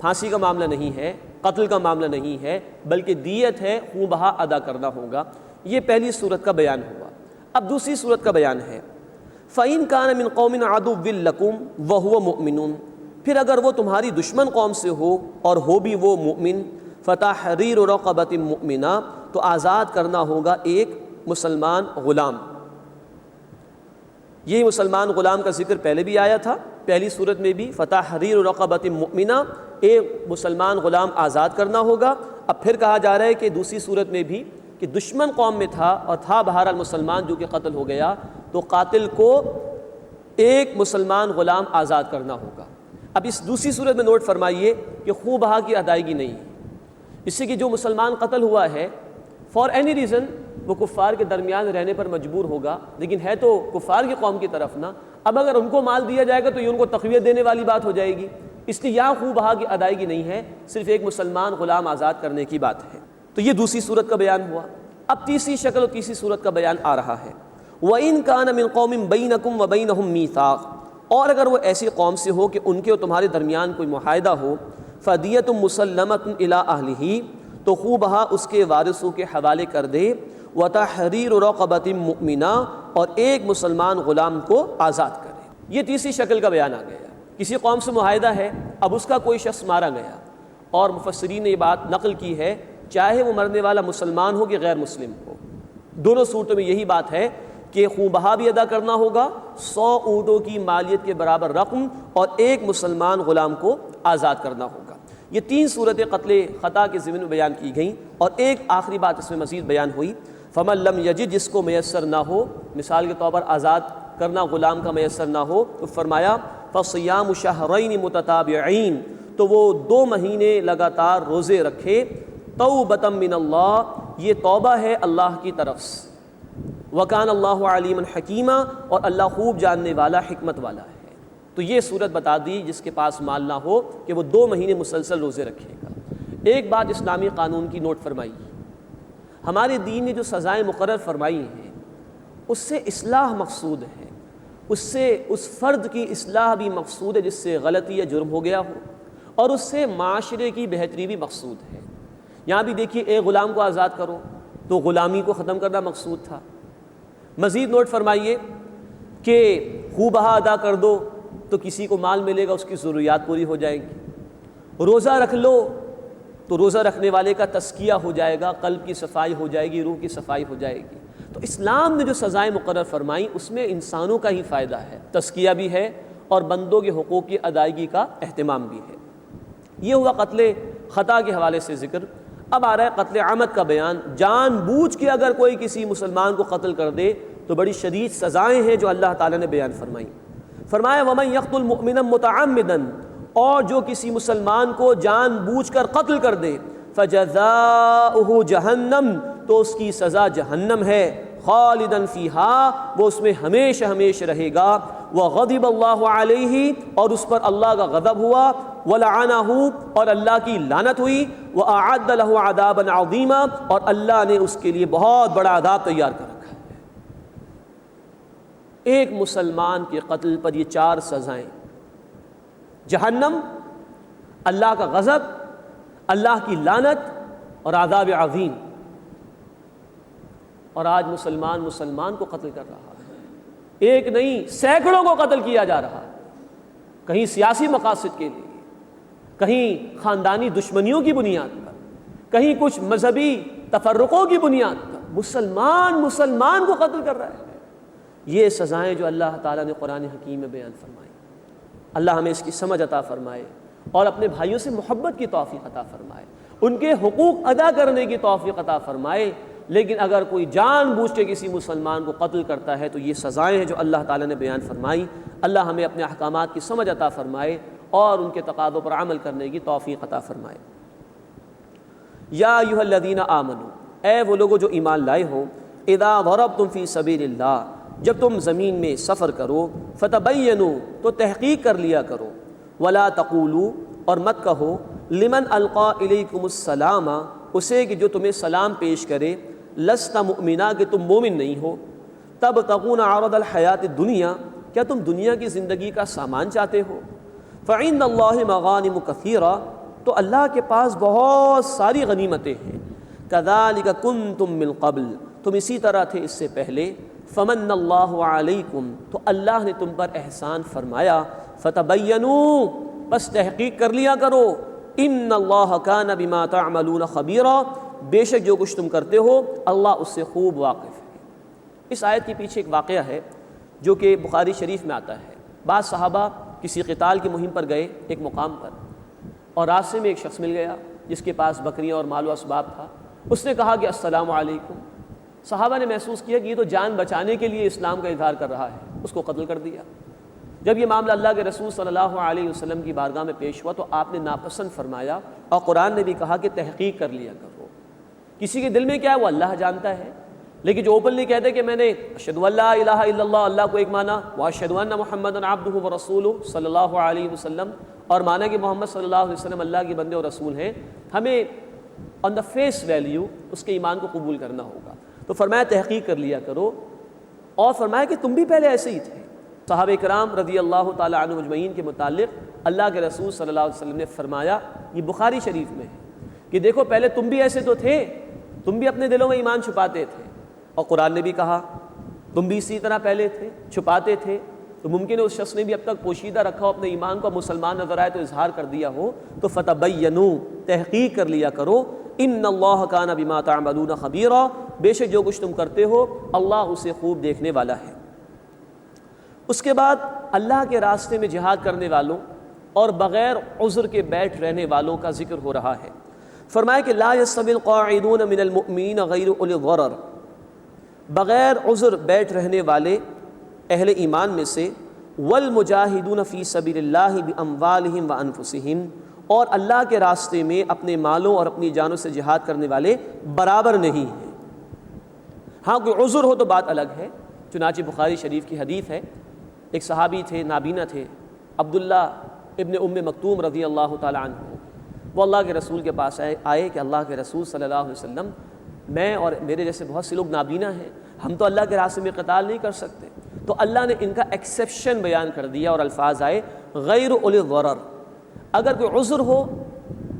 پھانسی کا معاملہ نہیں ہے، قتل کا معاملہ نہیں ہے، بلکہ دیت ہے، خوں بہا ادا کرنا ہوگا۔ یہ پہلی صورت کا بیان ہوا۔ اب دوسری صورت کا بیان ہے فَإِن كَانَ مِن قَوْمٍ عَدُوٍّ لَكُمْ وَهُوَ مُؤْمِنٌ، پھر اگر وہ تمہاری دشمن قوم سے ہو اور ہو بھی وہ مؤمن، فَتَحْرِيرُ رَقَبَةٍ مُؤْمِنَةٍ، تو آزاد کرنا ہوگا ایک مسلمان غلام۔ یہ مسلمان غلام کا ذکر پہلے بھی آیا تھا، پہلی صورت میں بھی فَتَحْرِيرُ رَقَبَةٍ مُؤْمِنَةٍ، ایک مسلمان غلام آزاد کرنا ہوگا۔ اب پھر کہا جا رہا ہے کہ دوسری صورت میں بھی کہ دشمن قوم میں تھا اور تھا بہرحال مسلمان جو کہ قتل ہو گیا، تو قاتل کو ایک مسلمان غلام آزاد کرنا ہوگا۔ اب اس دوسری صورت میں نوٹ فرمائیے کہ خوں بہا کی ادائیگی نہیں ہے، اس سے کہ جو مسلمان قتل ہوا ہے فار اینی ریزن وہ کفار کے درمیان رہنے پر مجبور ہوگا، لیکن ہے تو کفار کی قوم کی طرف نا، اب اگر ان کو مال دیا جائے گا تو یہ ان کو تقویت دینے والی بات ہو جائے گی، اس لیے یہاں خوں بہا کی ادائیگی نہیں ہے، صرف ایک مسلمان غلام آزاد کرنے کی بات ہے۔ تو یہ دوسری صورت کا بیان ہوا۔ اب تیسری شکل اور تیسری صورت کا بیان آ رہا ہے وَإِن كَانَ مِن قَوْمٍ بَيْنَكُمْ وَبَيْنَهُمْ مِيثَاقٌ، اور اگر وہ ایسی قوم سے ہو کہ ان کے اور تمہارے درمیان کوئی معاہدہ ہو، فَدِيَةٌ مُسَلَّمَةٌ إِلَىٰ أَهْلِهِ، تو خوں بہا اس کے وارثوں کے حوالے کر دے، وَتَحْرِيرُ رَقَبَةٍ مُؤْمِنَةٍ، اور ایک مسلمان غلام کو آزاد کرے۔ یہ تیسری شکل کا بیان آ گیا۔ کسی قوم سے معاہدہ ہے، اب اس کا کوئی شخص مارا گیا، اور مفسرین نے یہ بات نقل کی ہے چاہے وہ مرنے والا مسلمان ہو کہ غیر مسلم ہو، دونوں صورتوں میں یہی بات ہے کہ خوں بہا بھی ادا کرنا ہوگا، 100 اونٹوں کی مالیت کے برابر رقم، اور ایک مسلمان غلام کو آزاد کرنا ہوگا۔ یہ تین صورتیں قتل خطا کے ضمن میں بیان کی گئیں، اور ایک آخری بات اس میں مزید بیان ہوئی فَمَن لَّمْ يَجِدْ، جس کو میسر نہ ہو، مثال کے طور پر آزاد کرنا غلام کا میسر نہ ہو، تو فرمایا فَصِيَامُ شَهْرَيْنِ مُتَتَابِعَيْنِ، تو وہ 2 مہینے لگاتار روزے رکھے، توبۃ من اللہ، یہ توبہ ہے اللہ کی طرف سے، وکان اللہ علیما حکیما، اور اللہ خوب جاننے والا حکمت والا ہے۔ تو یہ صورت بتا دی جس کے پاس مال نہ ہو کہ وہ 2 مہینے مسلسل روزے رکھے گا۔ ایک بات اسلامی قانون کی نوٹ فرمائی، ہمارے دین نے جو سزائیں مقرر فرمائی ہیں اس سے اصلاح مقصود ہے، اس سے اس فرد کی اصلاح بھی مقصود ہے جس سے غلطی یا جرم ہو گیا ہو، اور اس سے معاشرے کی بہتری بھی مقصود ہے۔ یہاں بھی دیکھیے ایک غلام کو آزاد کرو تو غلامی کو ختم کرنا مقصود تھا۔ مزید نوٹ فرمائیے کہ خوں بہا ادا کر دو تو کسی کو مال ملے گا، اس کی ضروریات پوری ہو جائیں گی۔ روزہ رکھ لو تو روزہ رکھنے والے کا تزکیہ ہو جائے گا، قلب کی صفائی ہو جائے گی، روح کی صفائی ہو جائے گی۔ تو اسلام نے جو سزائیں مقرر فرمائیں اس میں انسانوں کا ہی فائدہ ہے، تزکیہ بھی ہے اور بندوں کے حقوق کی ادائیگی کا اہتمام بھی ہے۔ یہ ہوا قتل خطا کے حوالے سے ذکر۔ اب آ رہا ہے قتل عمد کا بیان۔ جان بوجھ کے اگر کوئی کسی مسلمان کو قتل کر دے تو بڑی شدید سزائیں ہیں جو اللہ تعالیٰ نے بیان فرمائی۔ فرمایا وَمَن يَقْتُلْ مُؤْمِنًا مُتَعَمِّدًا، اور جو کسی مسلمان کو جان بوجھ کر قتل کر دے، فَجَزَاؤُهُ جَهَنَّمُ، تو اس کی سزا جہنم ہے، خالداً فیہا، وہ اس میں ہمیشہ ہمیشہ رہے گا، وَغَضِبَ اللَّهُ عَلَيْهِ، اور اس پر اللہ کا غضب ہوا، وَلَعَنَهُ، اور اللہ کی لعنت ہوئی، وَأَعَدَّ لَهُ عَذَابًا عَظِيمًا، اور اللہ نے اس کے لیے بہت بڑا عذاب تیار کر رکھا ہے۔ ایک مسلمان کے قتل پر یہ 4 سزائیں، جہنم، اللہ کا غضب، اللہ کی لعنت اور عذاب عظیم۔ اور آج مسلمان کو قتل کر رہا ہے، ایک نہیں سینکڑوں کو قتل کیا جا رہا ہے، کہیں سیاسی مقاصد کے لیے، کہیں خاندانی دشمنیوں کی بنیاد پر، کہیں کچھ مذہبی تفرقوں کی بنیاد پر مسلمان کو قتل کر رہا ہے۔ یہ سزائیں جو اللہ تعالیٰ نے قرآن حکیم میں بیان فرمائی، اللہ ہمیں اس کی سمجھ عطا فرمائے اور اپنے بھائیوں سے محبت کی توفیق عطا فرمائے، ان کے حقوق ادا کرنے کی توفیق عطا فرمائے۔ لیکن اگر کوئی جان بوجھ کے کسی مسلمان کو قتل کرتا ہے تو یہ سزائیں ہیں جو اللہ تعالیٰ نے بیان فرمائی۔ اللہ ہمیں اپنے احکامات کی سمجھ عطا فرمائے اور ان کے تقاضوں پر عمل کرنے کی توفیق عطا فرمائے۔ یا ایھا الذین آمنوا، اے وہ لوگوں جو ایمان لائے ہو، اذا ضربتم فی سبیل اللہ، جب تم زمین میں سفر کرو، فتبینوا، تو تحقیق کر لیا کرو، ولا تقولوا، اور مت کہو، لمن القا الیکم السلام، اسے کہ جو تمہیں سلام پیش کرے، لست مؤمنا، کہ تم مومن نہیں ہو، تبتغون عرض الحیات الدنیا، کیا تم دنیا کی زندگی کا سامان چاہتے ہو، فعند اللہ مغانم کثیرہ، تو اللہ کے پاس بہت ساری غنیمتیں ہیں. کذالک کنتم من قبل، تم اسی طرح تھے اس سے پہلے. فمن اللہ علیکم، تو اللہ نے تم پر احسان فرمایا. فتبینوا، بس تحقیق کر لیا کرو. ان اللہ کان بما تعملون خبیرا، بے شک جو کچھ تم کرتے ہو اللہ اس سے خوب واقف ہے. اس آیت کے پیچھے ایک واقعہ ہے جو کہ بخاری شریف میں آتا ہے. بعض صحابہ کسی قتال کی مہم پر گئے ایک مقام پر، اور راستے میں ایک شخص مل گیا جس کے پاس بکریاں اور مال و اسباب تھا. اس نے کہا کہ السلام علیکم. صحابہ نے محسوس کیا کہ یہ تو جان بچانے کے لیے اسلام کا اظہار کر رہا ہے، اس کو قتل کر دیا. جب یہ معاملہ اللہ کے رسول صلی اللہ علیہ وسلم کی بارگاہ میں پیش ہوا تو آپ نے ناپسند فرمایا، اور قرآن نے بھی کہا کہ تحقیق کر لیا کرو. کسی کے دل میں کیا ہے وہ اللہ جانتا ہے، لیکن جو اوپنلی کہتے کہ میں نے اشہد ان لا الہ الا اللہ، اللہ کو ایک مانا، واشہد ان محمدا عبدہ ورسولہ صلی اللہ علیہ وسلم، اور مانا کہ محمد صلی اللہ علیہ وسلم اللہ کے بندے اور رسول ہیں، ہمیں آن دا فیس ویلیو اس کے ایمان کو قبول کرنا ہوگا. تو فرمایا تحقیق کر لیا کرو، اور فرمایا کہ تم بھی پہلے ایسے ہی تھے. صحابہ کرام رضی اللہ تعالیٰ عنہ مجمعین کے متعلق اللہ کے رسول صلی اللہ علیہ وسلم نے فرمایا، یہ بخاری شریف میں ہے، کہ دیکھو پہلے تم بھی ایسے تو تھے، تم بھی اپنے دلوں میں ایمان چھپاتے تھے. اور قرآن نے بھی کہا تم بھی اسی طرح پہلے تھے، چھپاتے تھے. تو ممکن ہے اس شخص نے بھی اب تک پوشیدہ رکھا ہو اپنے ایمان کو، مسلمان نظر آئے تو اظہار کر دیا ہو. تو فتبینوا، تحقیق کر لیا کرو. ان اللہ کان بما تعملون خبیرا، بے شک جو کچھ تم کرتے ہو اللہ اسے خوب دیکھنے والا ہے. اس کے بعد اللہ کے راستے میں جہاد کرنے والوں اور بغیر عذر کے بیٹھ رہنے والوں کا ذکر ہو رہا ہے. فرمایا کہ لا یستوی القاعدون من المؤمنین غیر اولی الضرر، بغیر عذر بیٹھ رہنے والے اہل ایمان میں سے، والمجاہدون فی سبیل اللہ باموالہم وانفسہم، اور اللہ کے راستے میں اپنے مالوں اور اپنی جانوں سے جہاد کرنے والے برابر نہیں ہیں. ہاں کوئی عذر ہو تو بات الگ ہے. چنانچہ بخاری شریف کی حدیث ہے، ایک صحابی تھے، نابینا تھے، عبداللہ ابن ام مکتوم رضی اللہ تعالیٰ عنہ. وہ اللہ کے رسول کے پاس آئے کہ اللہ کے رسول صلی اللہ علیہ وسلم، میں اور میرے جیسے بہت سے لوگ نابینا ہیں، ہم تو اللہ کے راستے میں قتال نہیں کر سکتے. تو اللہ نے ان کا ایکسیپشن بیان کر دیا اور الفاظ آئے غیر اولی الضرر، اگر کوئی عذر ہو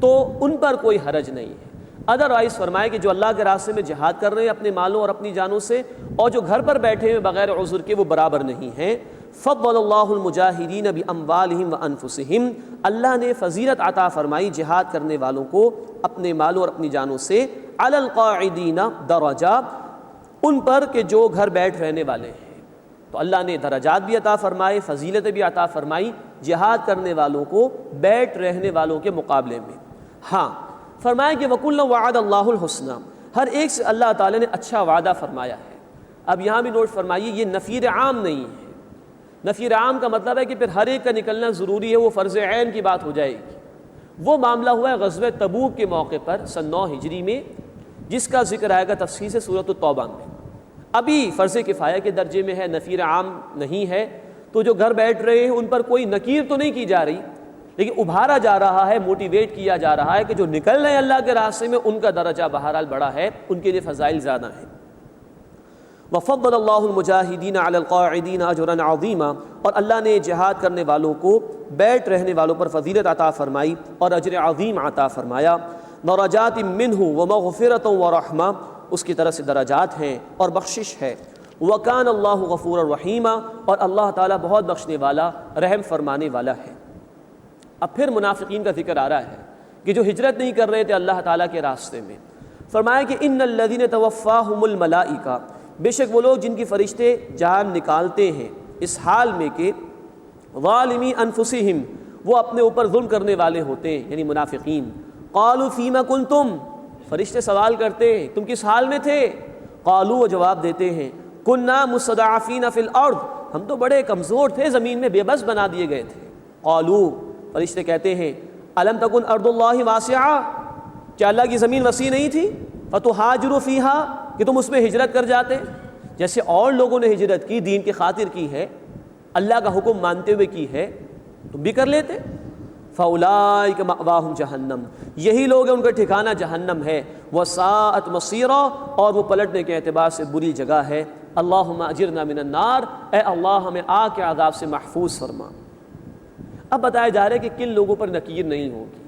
تو ان پر کوئی حرج نہیں ہے. ادروائز فرمائے کہ جو اللہ کے راستے میں جہاد کر رہے ہیں اپنے مالوں اور اپنی جانوں سے، اور جو گھر پر بیٹھے ہیں بغیر عذر کے، وہ برابر نہیں ہیں. فضل اللہ المجاہدین باموالہم وانفسہم، اللہ نے فضیلت عطا فرمائی جہاد کرنے والوں کو اپنے مالوں اور اپنی جانوں سے، علی القاعدین درجہ، ان پر کہ جو گھر بیٹھ رہنے والے ہیں. تو اللہ نے درجات بھی عطا فرمائے، فضیلتیں بھی عطا فرمائی جہاد کرنے والوں کو بیٹھ رہنے والوں کے مقابلے میں. ہاں فرمایا کہ وَكُلًّا وَعَدَ اللَّهُ الْحُسْنَى، ہر ایک سے اللہ تعالیٰ نے اچھا وعدہ فرمایا ہے. اب یہاں بھی نوٹ فرمائیے، یہ نفیر عام نہیں ہے. نفیر عام کا مطلب ہے کہ پھر ہر ایک کا نکلنا ضروری ہے، وہ فرض عین کی بات ہو جائے گی. وہ معاملہ ہوا ہے غزوہ تبوک کے موقع پر سن 9 ہجری میں، جس کا ذکر آئے گا تفصیل سے سورۃ التوبہ میں. ابھی فرض کفایہ کے درجے میں ہے، نفیر عام نہیں ہے. تو جو گھر بیٹھ رہے ہیں ان پر کوئی نکیر تو نہیں کی جا رہی، لیکن ابھارا جا رہا ہے، موٹیویٹ کیا جا رہا ہے کہ جو نکل رہے ہیں اللہ کے راستے میں ان کا درجہ بہرحال بڑا ہے، ان کے لیے فضائل زیادہ ہیں. وفضل اللہ المجاہدین علی القاعدین اجرا عظیما، اور اللہ نے جہاد کرنے والوں کو بیٹھ رہنے والوں پر فضیلت عطا فرمائی اور اجر عظیم عطا فرمایا. درجات منہ ومغفرۃ ورحمہ، اس کی طرف سے درجات ہیں اور بخشش ہے. وکان اللہ غفورا رحیما، اور اللہ تعالیٰ بہت بخشنے والا، رحم فرمانے والا ہے. اب پھر منافقین کا ذکر آ رہا ہے کہ جو ہجرت نہیں کر رہے تھے اللہ تعالیٰ کے راستے میں. فرمایا کہ ان الذین توفاہم الملائکہ، بے شک وہ لوگ جن کی فرشتے جان نکالتے ہیں اس حال میں کہ ظالمی انفسہم، وہ اپنے اوپر ظلم کرنے والے ہوتے ہیں، یعنی منافقین. قالوا فیما کنتم، فرشتے سوال کرتے ہیں تم کس حال میں تھے؟ قالوا، وہ جواب دیتے ہیں کنا مستضعفین فی الارض، ہم تو بڑے کمزور تھے، زمین میں بے بس بنا دیے گئے تھے. قالوا، فرشتے کہتے ہیں الم تکن ارض اللہ واسعہ، کیا اللہ کی زمین وسیع نہیں تھی؟ فتہاجروا فیہا، کہ تم اس میں ہجرت کر جاتے، جیسے اور لوگوں نے ہجرت کی، دین کی خاطر کی ہے، اللہ کا حکم مانتے ہوئے کی ہے، تم بھی کر لیتے. فاولئک مأواہم جہنم، یہی لوگ ہیں ان کا ٹھکانہ جہنم ہے. وساءت مصیرا، اور وہ پلٹنے کے اعتبار سے بری جگہ ہے. اللہم اجرنا من النار، اے اللہ ہمیں آگ کے عذاب سے محفوظ فرما. اب بتایا جا رہا ہے کہ کن لوگوں پر نکیر نہیں ہوگی.